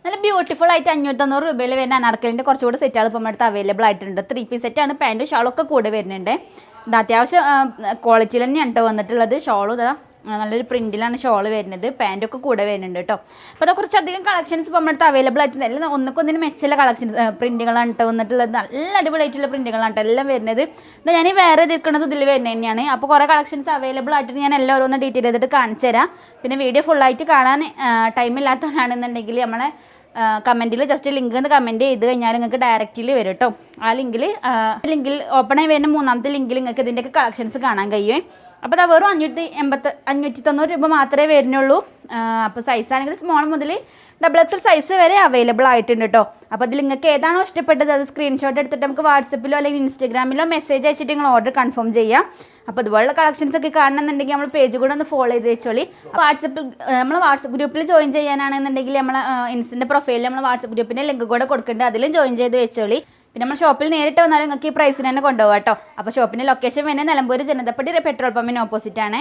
നല്ല ബ്യൂട്ടിഫുൾ ആയിട്ട് 590 രൂപയിൽ വരുന്ന അനാർക്കലിൻ്റെ കുറച്ചുകൂടി സെറ്റുകൾ ഇപ്പം നമ്മുടെ അടുത്ത് അവൈലബിൾ ആയിട്ടുണ്ട്. 3 പീസ് സെറ്റാണ്. പാൻറ്റും ഷാളൊക്കെ കൂടെ വരുന്നുണ്ട്. ഇത് അത്യാവശ്യം ക്വാളിറ്റിയിൽ തന്നെയാണ് കേട്ടോ വന്നിട്ടുള്ളത്. ഷോളും ഇതാ നല്ലൊരു പ്രിൻറ്റിലാണ് ഷോൾ വരുന്നത്. പാൻറ്റൊക്കെ കൂടെ വരുന്നുണ്ട് കേട്ടോ. അപ്പോൾ അത് കുറച്ചധികം കളക്ഷൻസ് ഇപ്പം നമ്മുടെ അടുത്ത് അവൈലബിൾ ആയിട്ടുണ്ട്. എല്ലാം ഒന്നിക്കൊന്നിന് മെച്ചുള്ള കളക്ഷൻസ് പ്രിൻറ്റുകളാണ് കേട്ടോ വന്നിട്ടുള്ളത്. നല്ല അടിപൊളിയായിട്ടുള്ള പ്രിൻറ്റുകളാണ് കേട്ടോ എല്ലാം വരുന്നത്. എന്നാൽ ഞാൻ വേറെ എതിർക്കുന്നത് ഇതിൽ വരുന്നത് തന്നെയാണ്. അപ്പോൾ കുറേ കളക്ഷൻസ് അവൈലബിൾ ആയിട്ട് ഞാൻ എല്ലാം ഓരോന്ന് ഡീറ്റെയിൽ ചെയ്തിട്ട് കാണിച്ചു തരാം. പിന്നെ വീഡിയോ ഫുള്ളായിട്ട് കാണാൻ ടൈമില്ലാത്തവരാണെന്നുണ്ടെങ്കിൽ നമ്മളെ കമൻറ്റിൽ ജസ്റ്റ് ലിങ്ക് എന്ന് കമൻറ്റ് ചെയ്ത് കഴിഞ്ഞാൽ നിങ്ങൾക്ക് ഡയറക്റ്റിൽ വരും കേട്ടോ. ആ ലിങ്കിൽ ഓപ്പൺ ആയി വരുന്ന 3ാമത്തെ ലിങ്കിൽ നിങ്ങൾക്ക് ഇതിൻ്റെയൊക്കെ കളക്ഷൻസ് കാണാൻ കഴിയുമേ. അപ്പോൾ അത് വെറും 590 രൂപ മാത്രമേ വരുന്നുള്ളൂ. അപ്പോൾ സൈസ് ആണെങ്കിൽ സ്മോൾ മുതൽ XXL സൈസ് വരെ അവൈലബിൾ ആയിട്ടുണ്ട് കേട്ടോ. അപ്പോൾ അതിൽ നിങ്ങൾക്ക് ഏതാണോ ഇഷ്ടപ്പെട്ടത് അത് സ്ക്രീൻഷോട്ട് എടുത്തിട്ട് നമുക്ക് വാട്സപ്പിലോ അല്ലെങ്കിൽ ഇൻസ്റ്റാഗ്രാമിലോ മെസ്സേജ് അയച്ചിട്ട് നിങ്ങൾ ഓർഡർ കൺഫേം ചെയ്യാം. അപ്പോൾ ഇതുപോലുള്ള കളക്ഷൻസ് ഒക്കെ കാണണമെന്നുണ്ടെങ്കിൽ നമ്മൾ പേജ് കൂടെ ഒന്ന് ഫോളോ ചെയ്ത് വെച്ചോളി. നമ്മൾ വാട്സപ്പ് ഗ്രൂപ്പിൽ ജോയിൻ ചെയ്യാനാണെന്നുണ്ടെങ്കിൽ നമ്മൾ ഇൻസ്റ്റൻ്റെ പ്രൊഫൈലിൽ നമ്മൾ വാട്സപ്പ് ഗ്രൂപ്പിൻ്റെ ലിങ്ക് കൂടെ കൊടുക്കുന്നുണ്ട്. അതിലും ജോയിൻ ചെയ്ത് വെച്ചോളി. പിന്നെ നമ്മൾ ഷോപ്പിൽ നേരിട്ട് വന്നാലും നിങ്ങൾക്ക് ഈ പ്രൈസിന് തന്നെ കൊണ്ടുപോകാം കേട്ടോ. അപ്പോൾ ഷോപ്പിൻ്റെ ലൊക്കേഷൻ വരുന്നത് നിലമ്പൂർ ജനതപ്പടി പെട്രോൾ പമ്പിന് ഓപ്പോസിറ്റ് ആണ്.